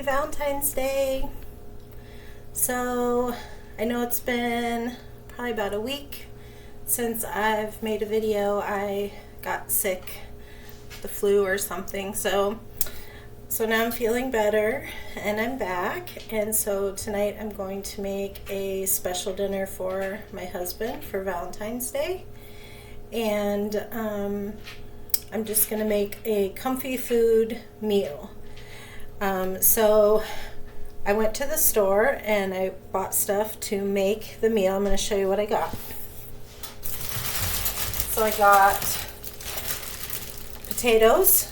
Valentine's Day. So I know it's been probably about a week since I've made a video. I got sick, the flu or something, so now I'm feeling better and I'm back. And so tonight I'm going to make a special dinner for my husband for Valentine's Day, and I'm just gonna make a comfy food meal. So I went to the store and I bought stuff to make the meal. I'm going to show you what I got. So I got potatoes,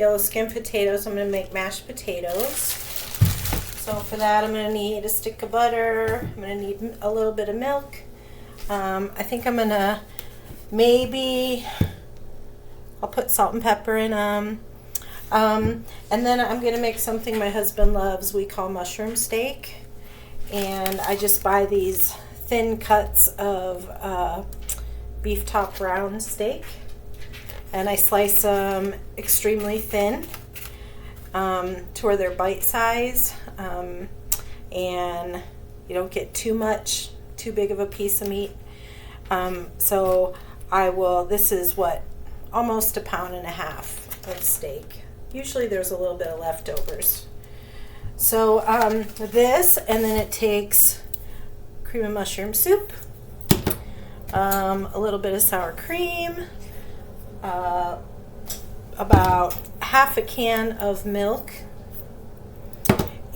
yellow skin potatoes. I'm going to make mashed potatoes. So for that I'm going to need a stick of butter. I'm going to need a little bit of milk. I think I'm going to I'll put salt and pepper in them. And then I'm going to make something my husband loves. We call mushroom steak. And I just buy these thin cuts of beef top round steak. And I slice them extremely thin to where they're bite size. And you don't get too big of a piece of meat. So this is almost 1.5 pounds of steak. Usually there's a little bit of leftovers. So this, and then it takes cream and mushroom soup, a little bit of sour cream, about half a can of milk,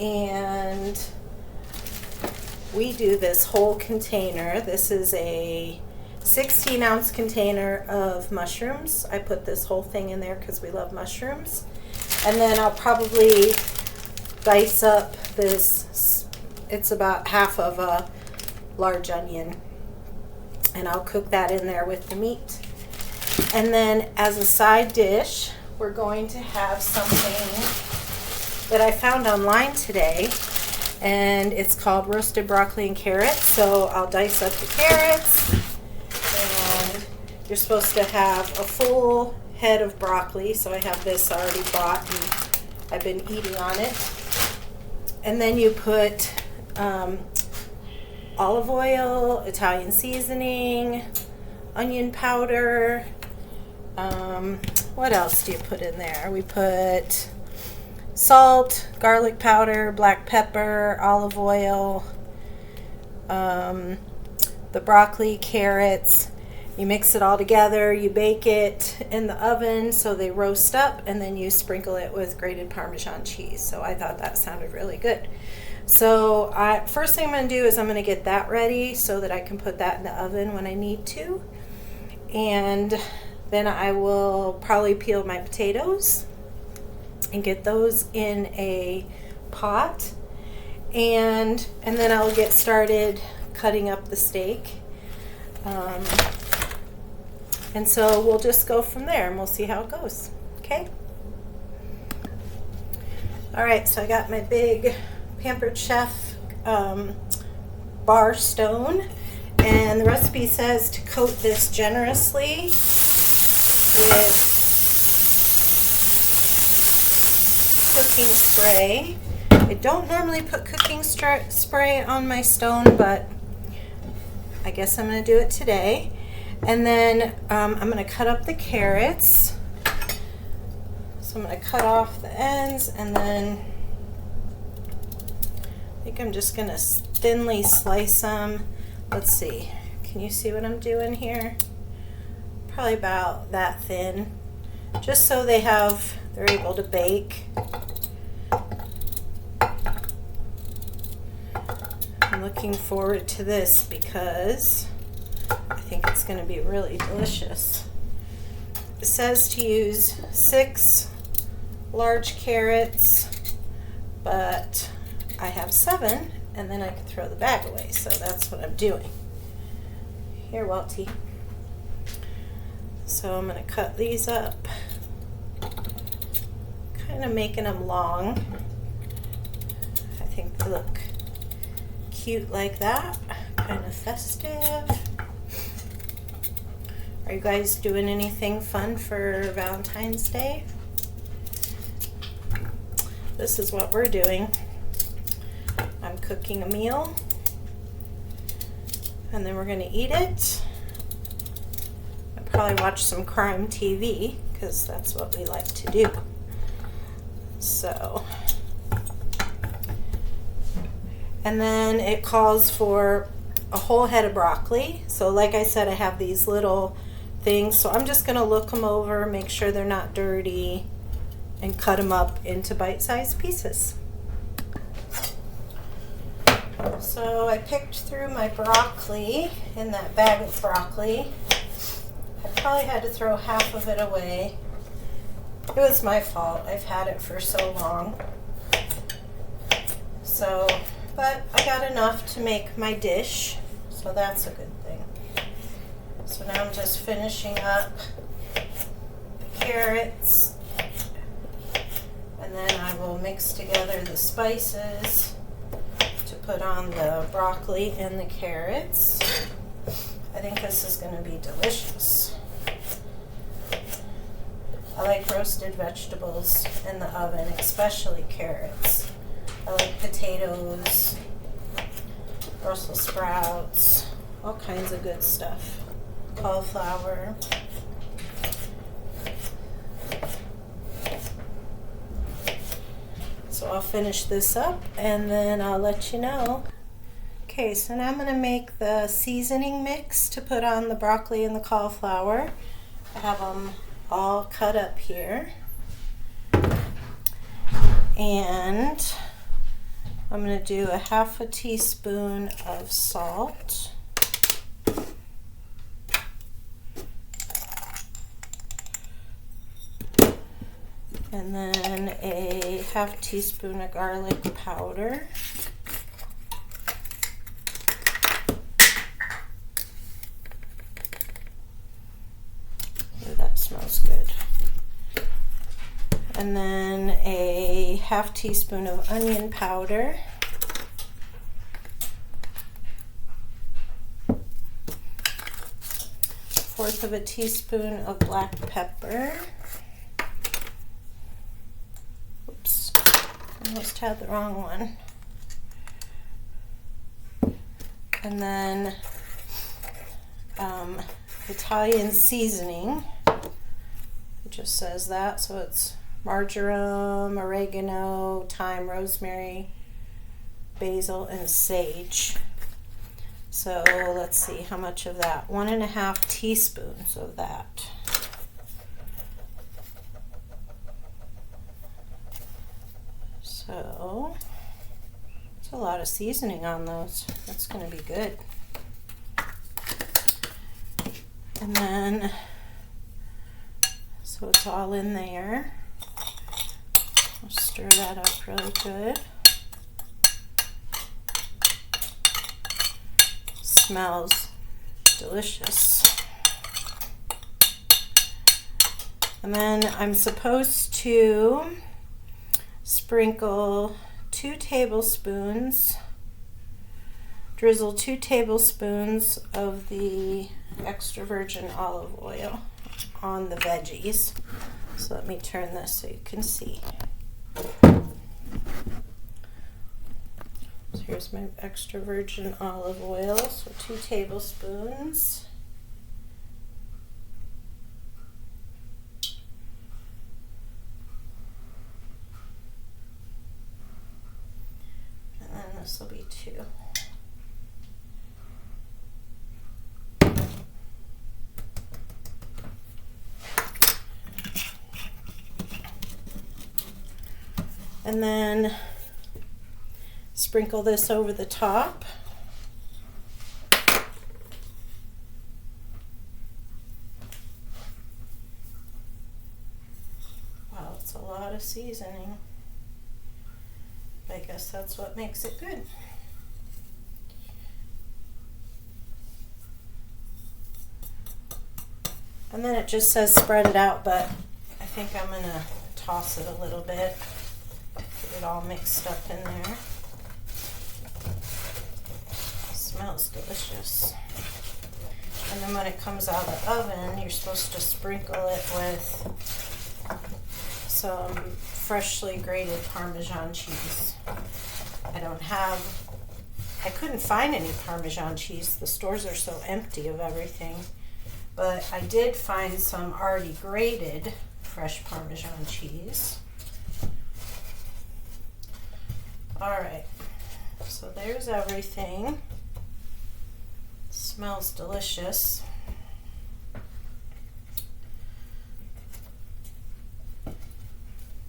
and we do this whole container. This is a 16-ounce container of mushrooms. I put this whole thing in there because we love mushrooms. And then I'll probably dice up this, it's about half of a large onion, and I'll cook that in there with the meat. And then as a side dish, we're going to have something that I found online today, and it's called roasted broccoli and carrots. So I'll dice up the carrots, and you're supposed to have a full head of broccoli, so I have this already bought and I've been eating on it. And then you put olive oil, Italian seasoning, onion powder. What else do you put in there? We put salt, garlic powder, black pepper, olive oil, the broccoli, carrots. You mix it all together, you bake it in the oven so they roast up, and then you sprinkle it with grated Parmesan cheese. So I thought that sounded really good. So first thing I'm going to do is I'm going to get that ready so that I can put that in the oven when I need to. And then I will probably peel my potatoes and get those in a pot. And then I'll get started cutting up the steak. And so we'll just go from there and we'll see how it goes. Okay? Alright, so I got my big Pampered Chef bar stone, and the recipe says to coat this generously with cooking spray. I don't normally put cooking spray on my stone, but I guess I'm going to do it today. And then I'm going to cut up the carrots. So I'm going to cut off the ends, and then I think I'm just going to thinly slice them. Let's see. Can you see what I'm doing here? Probably about that thin. Just so they're able to bake. I'm looking forward to this because I think it's going to be really delicious. It says to use 6 large carrots, but I have 7, and then I can throw the bag away, so that's what I'm doing. Here, Walty. So I'm going to cut these up, kind of making them long. I think they look cute like that, kind of festive. Are you guys doing anything fun for Valentine's Day? this is what we're doing. I'm cooking a meal, and then we're going to eat it. I'll probably watch some crime TV, because that's what we like to do. So, and then it calls for a whole head of broccoli. So like I said, I have these little things, so I'm just going to look them over, make sure they're not dirty, and cut them up into bite-sized pieces. So I picked through my broccoli in that bag of broccoli. I probably had to throw half of it away. It was my fault. I've had it for so long. So, but I got enough to make my dish, so that's a good thing. So now I'm just finishing up the carrots, and then I will mix together the spices to put on the broccoli and the carrots. I think this is going to be delicious. I like roasted vegetables in the oven, especially carrots. I like potatoes, Brussels sprouts, all kinds of good stuff. Cauliflower. So I'll finish this up and then I'll let you know. Okay, so now I'm going to make the seasoning mix to put on the broccoli and the cauliflower. I have them all cut up here. And I'm going to do a half a teaspoon of salt. And then a half teaspoon of garlic powder. Ooh, that smells good. And then a half teaspoon of onion powder. Fourth of a teaspoon of black pepper. Almost had the wrong one. And then Italian seasoning. It just says that, so it's marjoram, oregano, thyme, rosemary, basil, and sage. So let's see how much of that. 1.5 teaspoons of that. So, it's a lot of seasoning on those. That's going to be good. And then, so it's all in there. I'll stir that up really good. Smells delicious. And then I'm supposed to sprinkle 2 tablespoons, drizzle 2 tablespoons of the extra virgin olive oil on the veggies. So let me turn this so you can see. So here's my extra virgin olive oil, so 2 tablespoons. This will be 2. And then sprinkle this over the top. Wow, it's a lot of seasoning. I guess that's what makes it good. And then it just says spread it out, but I think I'm going to toss it a little bit, get it all mixed up in there. It smells delicious. And then when it comes out of the oven, you're supposed to sprinkle it with some freshly grated Parmesan cheese. I couldn't find any Parmesan cheese. The stores are so empty of everything. But I did find some already grated fresh Parmesan cheese. Alright, so there's everything. Smells delicious.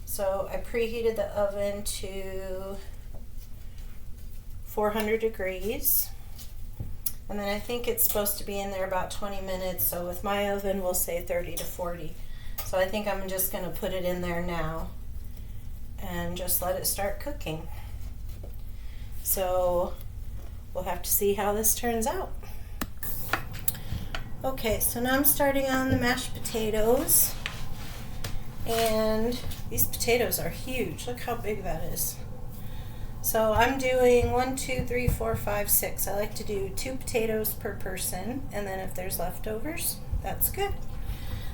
So I preheated the oven to 400 degrees. And then I think it's supposed to be in there about 20 minutes. So with my oven, we'll say 30 to 40. So I think I'm just going to put it in there now and just let it start cooking. So we'll have to see how this turns out. Okay, so now I'm starting on the mashed potatoes. And these potatoes are huge. Look how big that is. So I'm doing 1, 2, 3, 4, 5, 6. I like to do 2 potatoes per person, and then if there's leftovers, that's good.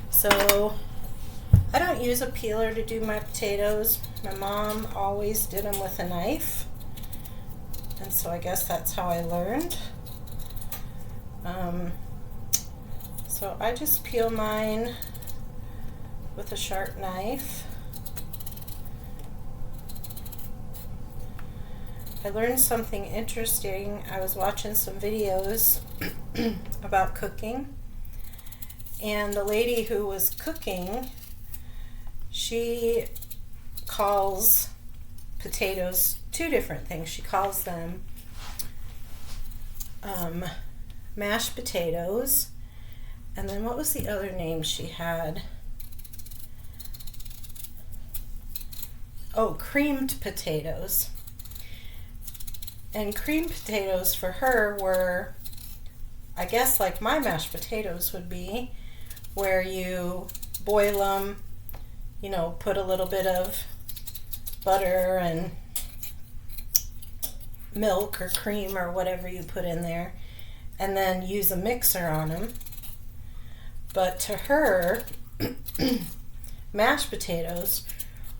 So I don't use a peeler to do my potatoes. My mom always did them with a knife, and so I guess that's how I learned. So I just peel mine with a sharp knife. I learned something interesting. I was watching some videos about cooking, and the lady who was cooking, she calls potatoes 2 different things. She calls them mashed potatoes, and then what was the other name she had? Oh, creamed potatoes. And creamed potatoes for her were, I guess, like my mashed potatoes would be, where you boil them, you know, put a little bit of butter and milk or cream or whatever you put in there, and then use a mixer on them. But to her, mashed potatoes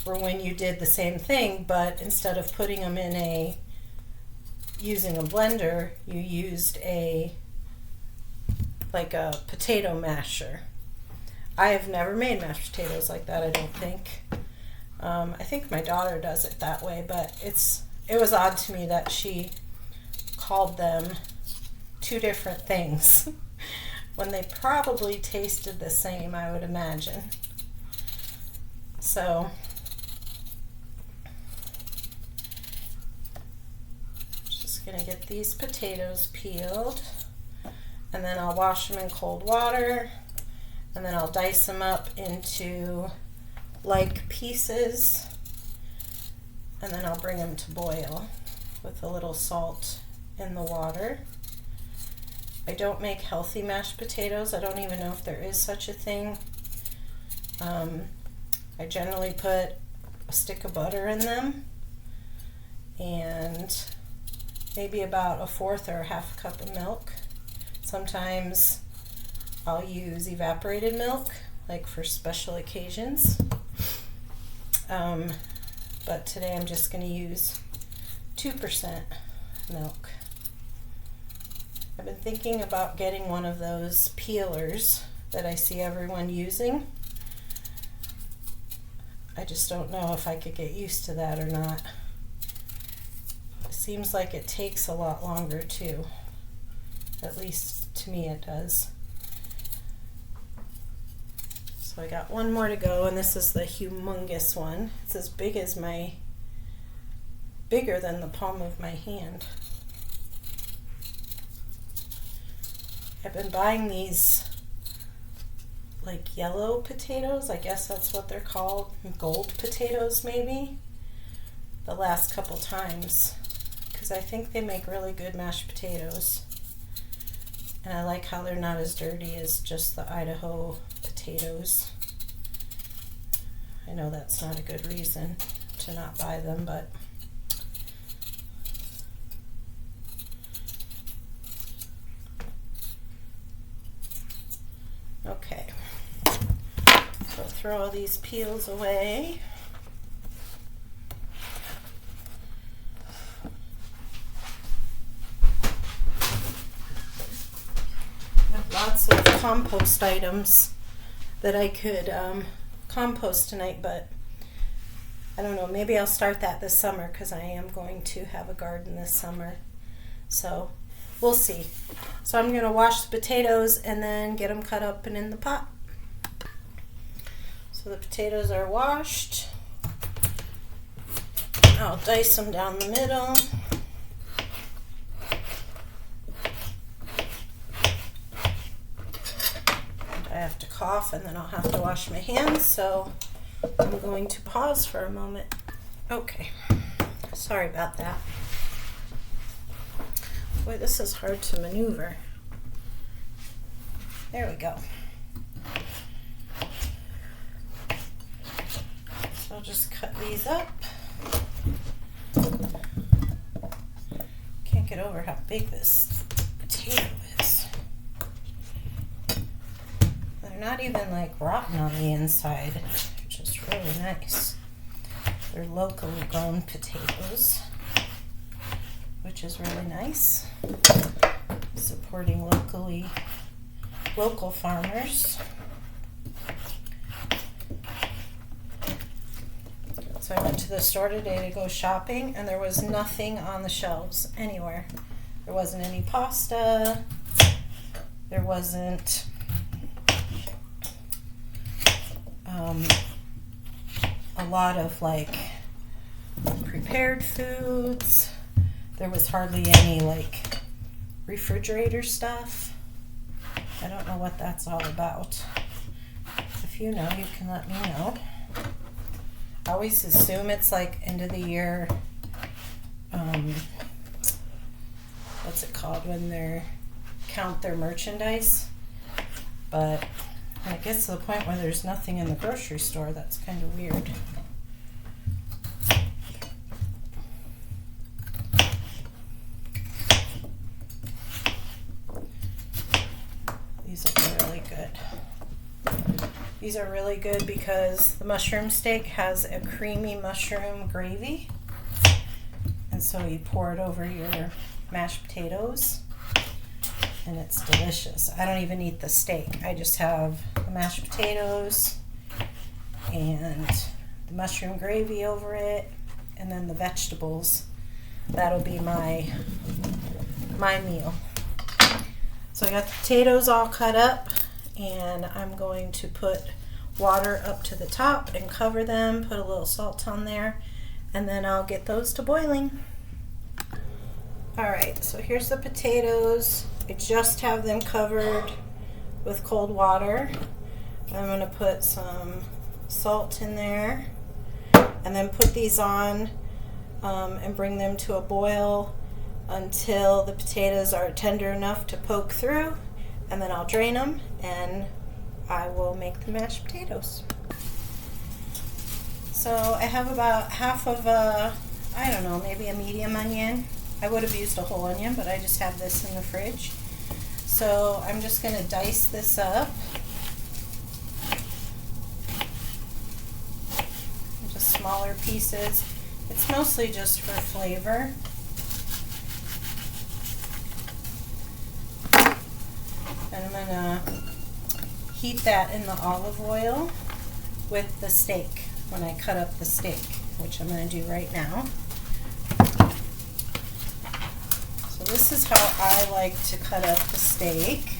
were when you did the same thing, but instead of putting them in using a blender, you used like a potato masher. I have never made mashed potatoes like that, I don't think. I think my daughter does it that way, but it was odd to me that she called them 2 different things when they probably tasted the same, I would imagine. So gonna get these potatoes peeled, and then I'll wash them in cold water, and then I'll dice them up into like pieces, and then I'll bring them to boil with a little salt in the water. I don't make healthy mashed potatoes. I don't even know if there is such a thing. I generally put a stick of butter in them and maybe about 1/4 or 1/2 cup of milk. Sometimes I'll use evaporated milk, like for special occasions. But today I'm just going to use 2% milk. I've been thinking about getting one of those peelers that I see everyone using. I just don't know if I could get used to that or not. Seems like it takes a lot longer too. At least to me it does. So I got one more to go, and this is the humongous one. It's as big as bigger than the palm of my hand. I've been buying these like yellow potatoes, I guess that's what they're called, gold potatoes maybe, the last couple times, because I think they make really good mashed potatoes. And I like how they're not as dirty as just the Idaho potatoes. I know that's not a good reason to not buy them, but okay. So throw all these peels away. lots of compost items that I could compost tonight, but I don't know, maybe I'll start that this summer because I am going to have a garden this summer. So we'll see. So I'm going to wash the potatoes and then get them cut up and in the pot. So the potatoes are washed. I'll dice them down the middle. And I have to cough and then I'll have to wash my hands, so I'm going to pause for a moment. Okay, sorry about that. Boy, this is hard to maneuver. There we go. So I'll just cut these up. Can't get over how big this potato is. They're not even like rotten on the inside, which is really nice. They're locally grown potatoes, which is really nice. Supporting local farmers. So I went to the store today to go shopping, and there was nothing on the shelves anywhere. There wasn't any pasta. There wasn't a lot of like prepared foods. There was hardly any like refrigerator stuff. I don't know what that's all about. If you know, you can let me know. I always assume it's like end of the year, what's it called when they count their merchandise, but when it gets to the point where there's nothing in the grocery store, that's kind of weird. These are really good. These are really good because the mushroom steak has a creamy mushroom gravy. And so you pour it over your mashed potatoes and it's delicious. I don't even eat the steak. I just have the mashed potatoes and the mushroom gravy over it and then the vegetables. That'll be my meal. So I got the potatoes all cut up, and I'm going to put water up to the top and cover them, put a little salt on there, and then I'll get those to boiling. Alright, so here's the potatoes. I just have them covered with cold water. I'm going to put some salt in there and then put these on and bring them to a boil until the potatoes are tender enough to poke through, and then I'll drain them and I will make the mashed potatoes. So I have about half of I don't know, maybe a medium onion. I would have used a whole onion, but I just have this in the fridge. So I'm just going to dice this up. Just smaller pieces. It's mostly just for flavor. And I'm going to heat that in the olive oil with the steak when I cut up the steak, which I'm going to do right now. So this is how I like to cut up the steak.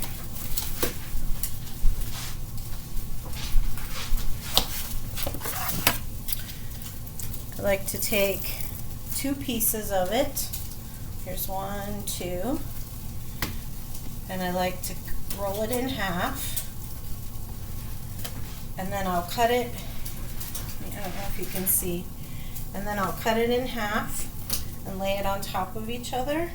I like to take 2 pieces of it. Here's 1, 2. And I like to roll it in half, and then I'll cut it, I don't know if you can see, and then I'll cut it in half and lay it on top of each other,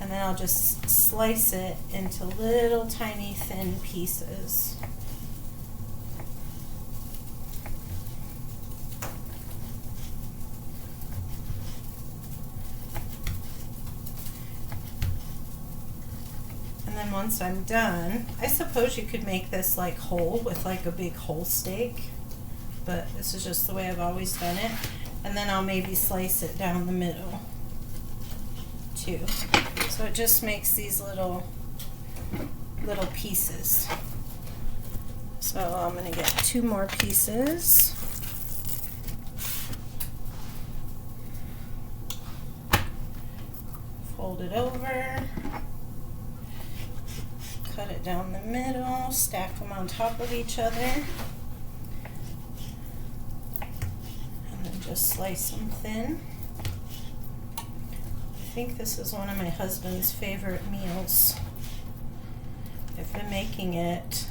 and then I'll just slice it into little tiny thin pieces. And then once I'm done, I suppose you could make this like whole with like a big whole steak, but this is just the way I've always done it. And then I'll maybe slice it down the middle too. So it just makes these little little pieces. So I'm going to get 2 more pieces. Fold it over. Cut it down the middle, stack them on top of each other, and then just slice them thin. I think this is one of my husband's favorite meals. I've been making it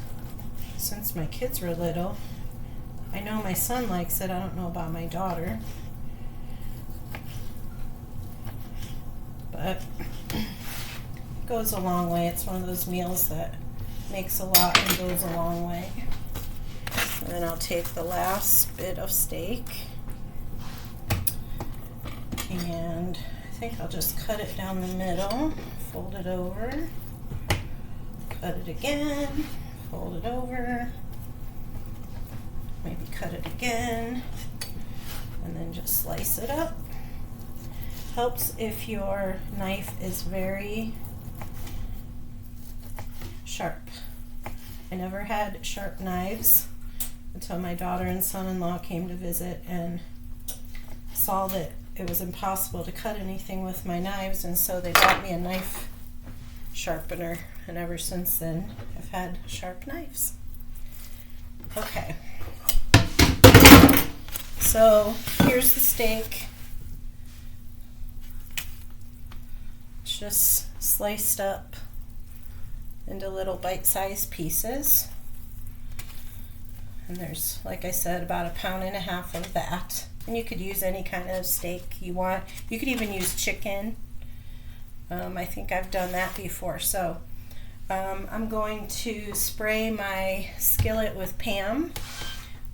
since my kids were little. I know my son likes it. I don't know about my daughter. But it goes a long way. It's one of those meals that makes a lot and goes a long way. And then I'll take the last bit of steak, and I think I'll just cut it down the middle, fold it over, cut it again, fold it over, maybe cut it again, and then just slice it up. Helps if your knife is very sharp. I never had sharp knives until my daughter and son-in-law came to visit and saw that it was impossible to cut anything with my knives, and so they got me a knife sharpener, and ever since then I've had sharp knives. Okay, so here's the steak. It's just sliced up into little bite-sized pieces. And there's, like I said, about 1.5 pounds of that. And you could use any kind of steak you want. You could even use chicken. I think I've done that before. So I'm going to spray my skillet with Pam.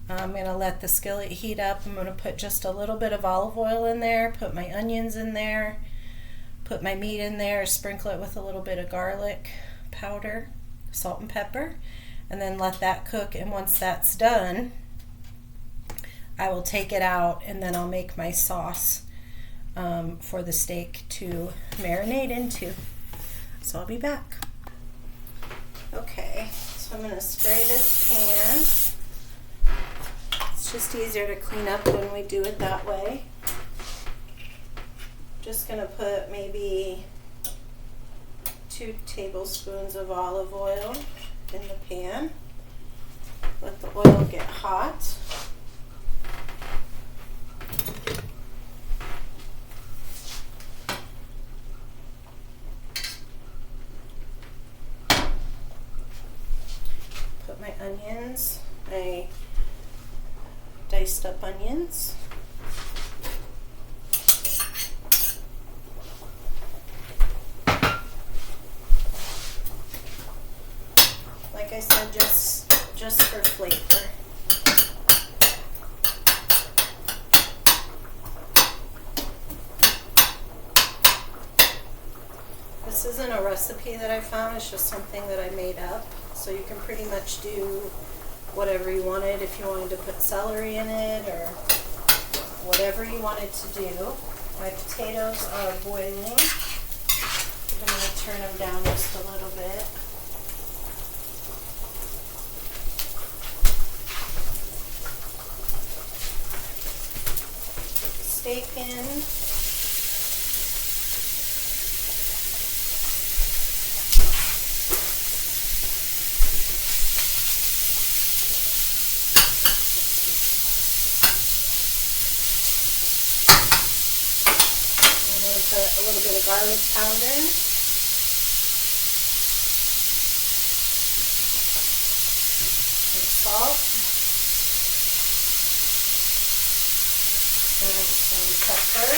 I'm going to let the skillet heat up. I'm going to put just a little bit of olive oil in there, put my onions in there, put my meat in there, sprinkle it with a little bit of garlic powder, salt and pepper, and then let that cook. And once that's done, I will take it out, and then I'll make my sauce for the steak to marinate into. So I'll be back. Okay, so I'm going to spray this pan. It's just easier to clean up when we do it that way. Just going to put maybe 2 tablespoons of olive oil in the pan. Let the oil get hot. Put my onions, my diced up onions. Like I said, just for flavor. This isn't a recipe that I found, it's just something that I made up. So you can pretty much do whatever you wanted, if you wanted to put celery in it or whatever you wanted to do. My potatoes are boiling. I'm going to turn them down just a little bit. Steak in. Put a little bit of garlic powder. And salt. And some pepper.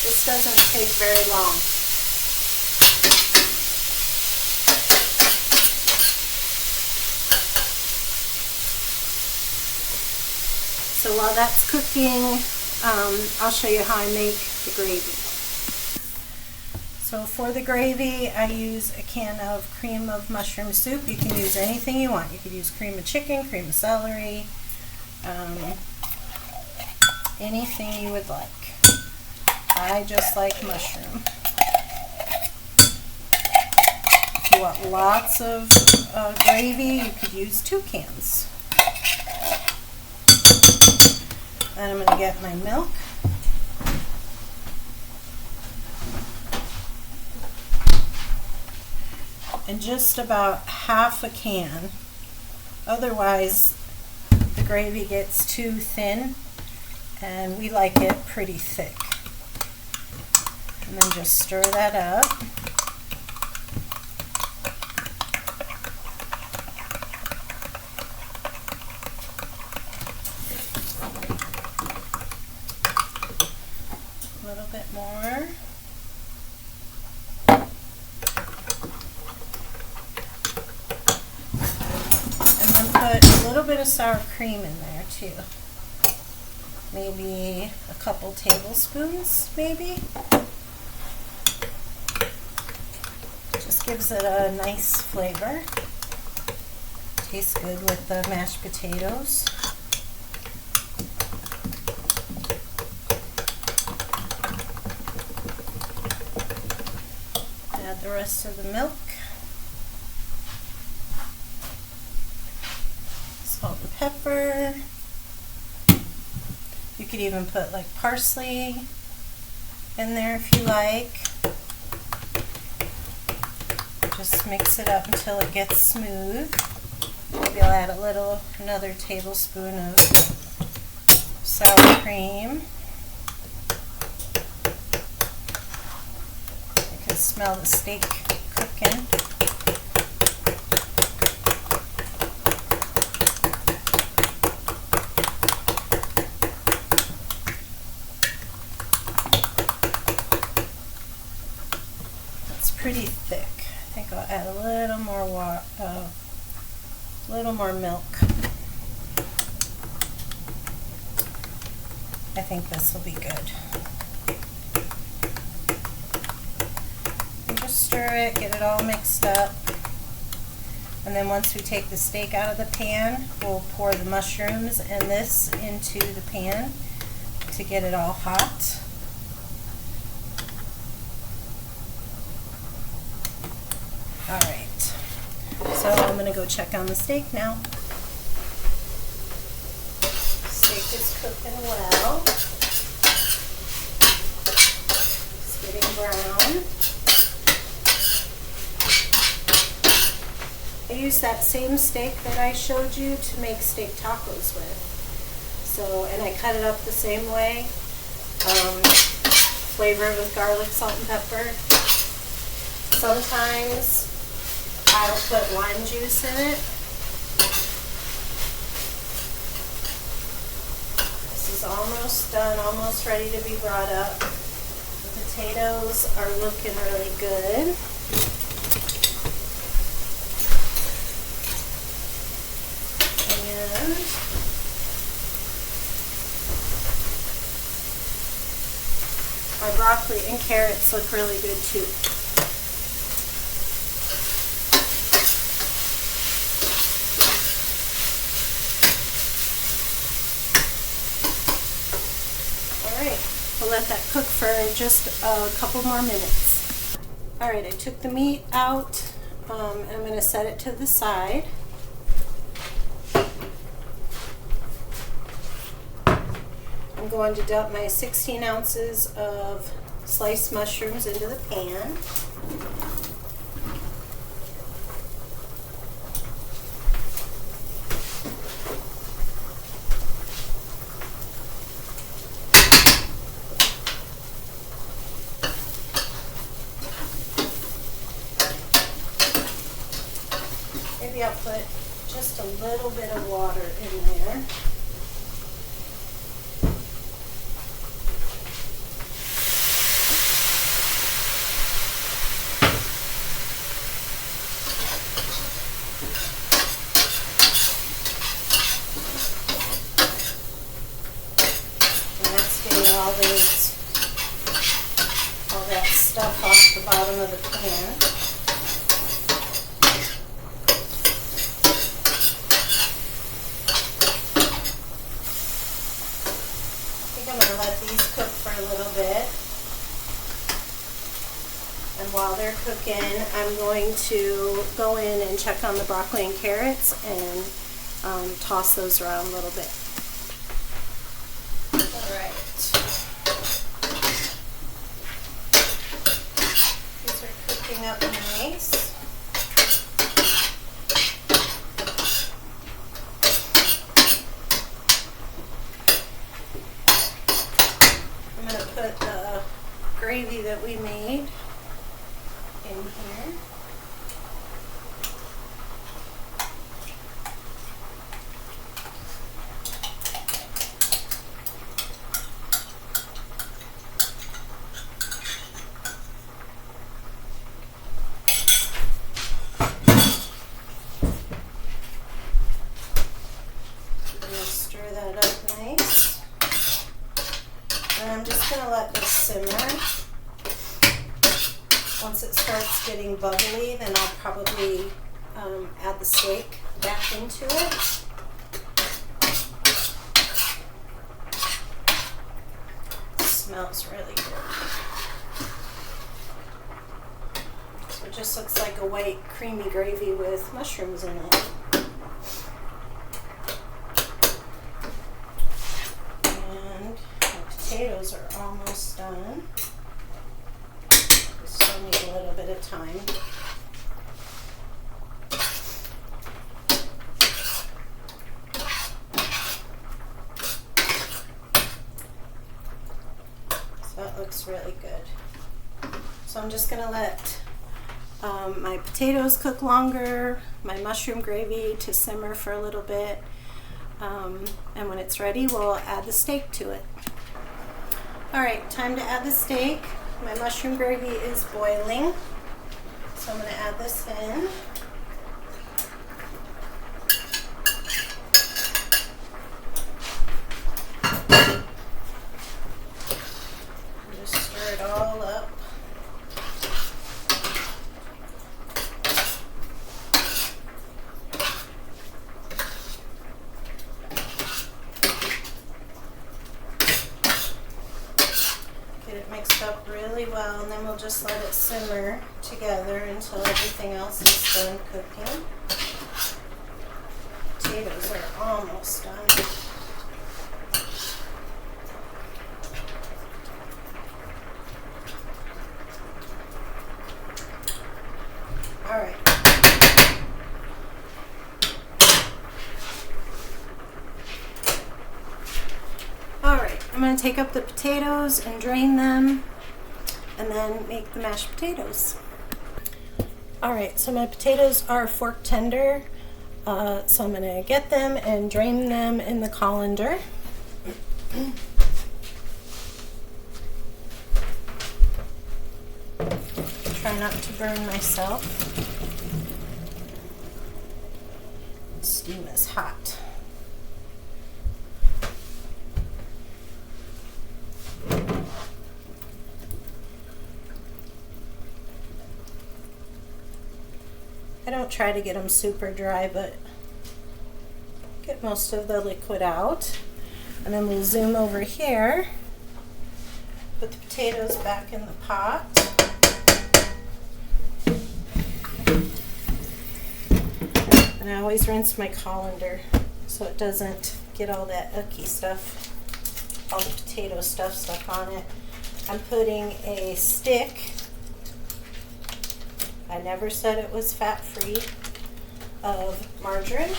This doesn't take very long. So while that's cooking, I'll show you how I make the gravy. So So for the gravy, I use a can of cream of mushroom soup. You can use anything you want. You could use cream of chicken, cream of celery, anything you would like. I just like mushroom. If you want lots of gravy, you could use 2 cans. Then I'm going to get my milk. And just about half a can. Otherwise, the gravy gets too thin, and we like it pretty thick. And then just stir that up. A little bit more. Put a little bit of sour cream in there too. Maybe a couple tablespoons, maybe. Just gives it a nice flavor. Tastes good with the mashed potatoes. Add the rest of the milk. Salt and pepper. You could even put like parsley in there if you like. Just mix it up until it gets smooth. Maybe I'll add another tablespoon of sour cream. I can smell the steak cooking. Pretty thick. I think I'll add a little more milk. I think this will be good. And just stir it, get it all mixed up. And then once we take the steak out of the pan, we'll pour the mushrooms and this into the pan to get it all hot. Alright, so I'm going to go check on the steak now. Steak is cooking well. It's getting brown. I use that same steak that I showed you to make steak tacos with. So, and I cut it up the same way. Flavor it with garlic, salt, and pepper. Sometimes I'll put lime juice in it. This is almost done, almost ready to be brought up. The potatoes are looking really good. And my broccoli and carrots look really good too. We'll let that cook for just a couple more minutes. Alright, I took the meat out. I'm going to set it to the side. I'm going to dump my 16 ounces of sliced mushrooms into the pan. Maybe I'll put just a little bit of water in there. And that's getting all that stuff off the bottom bottom of the pan. I think I'm going to let these cook for a little bit. And while they're cooking, I'm going to go in and check on the broccoli and carrots and toss those around a little bit. All right. These are cooking up nice. I'm going to put the gravy that we made in here. I'm going to stir that up nice. And I'm just going to let this simmer. Once it starts getting bubbly, then I'll probably add the steak back into it. It smells really good. So it just looks like a white creamy gravy with mushrooms in it. And the potatoes are almost done. Still need a little bit of time. So that looks really good. So I'm just going to let my potatoes cook longer, my mushroom gravy to simmer for a little bit, and when it's ready, we'll add the steak to it. All right, time to add the steak. My mushroom gravy is boiling, so I'm going to add this in. Just stir it all up. Mixed up really well, and then we'll just let it simmer together until everything else is done cooking. Potatoes are almost done. All right. I'm going to take up the potatoes and drain them and then make the mashed potatoes. Alright, so my potatoes are fork tender, so I'm going to get them and drain them in the colander. Try not to burn myself. Steam is hot. I don't try to get them super dry, but get most of the liquid out. And then we'll zoom over here, put the potatoes back in the pot. And I always rinse my colander so it doesn't get all that icky stuff, all the potato stuff stuck on it. I'm putting a stick, I never said it was fat-free, of margarine.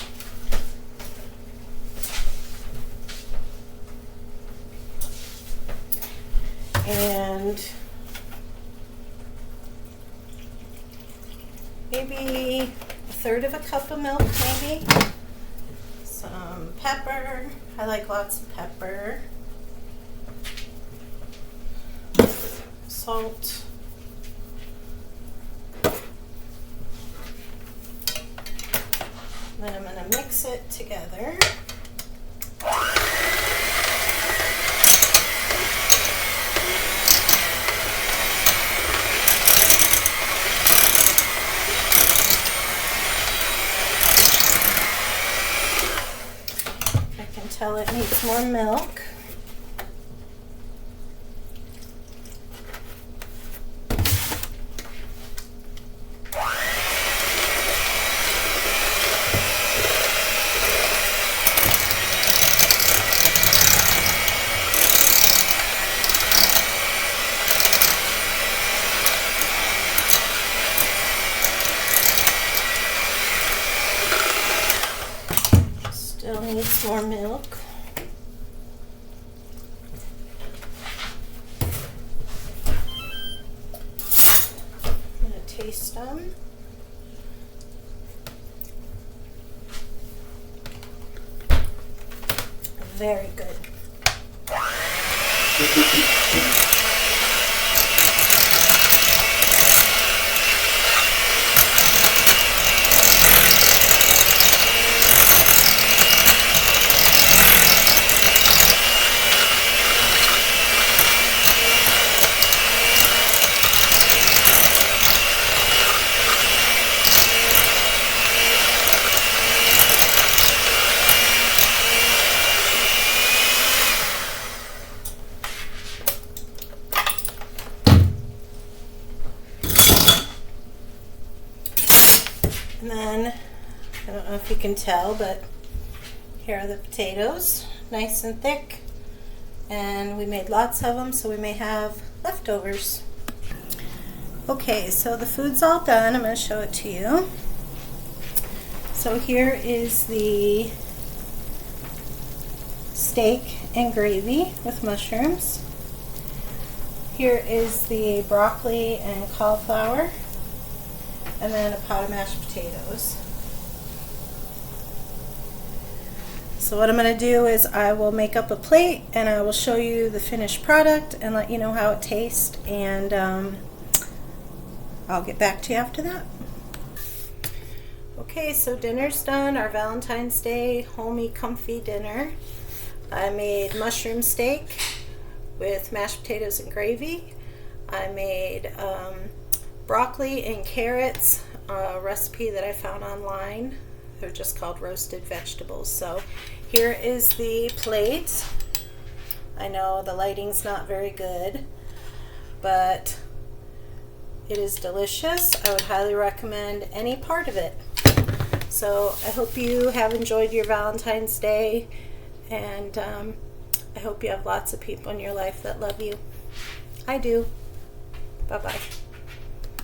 And maybe a third of a cup of milk, maybe. Some pepper. I like lots of pepper. Salt. Then I'm going to mix it together. tell it needs more milk. Still needs more milk. I'm going to taste them. Very good. And then, I don't know if you can tell, but here are the potatoes, nice and thick. And we made lots of them, so we may have leftovers. Okay, so the food's all done. I'm going to show it to you. So here is the steak and gravy with mushrooms. Here is the broccoli and cauliflower. And then a pot of mashed potatoes. So what I'm going to do is I will make up a plate and I will show you the finished product and let you know how it tastes, and I'll get back to you after that. Okay, so dinner's done, our Valentine's Day homey comfy dinner. I made mushroom steak with mashed potatoes and gravy. I made broccoli and carrots, a recipe that I found online. They're just called roasted vegetables. So here is the plate. I know the lighting's not very good, but it is delicious. I would highly recommend any part of it. So I hope you have enjoyed your Valentine's Day, and I hope you have lots of people in your life that love you. I do. Bye-bye.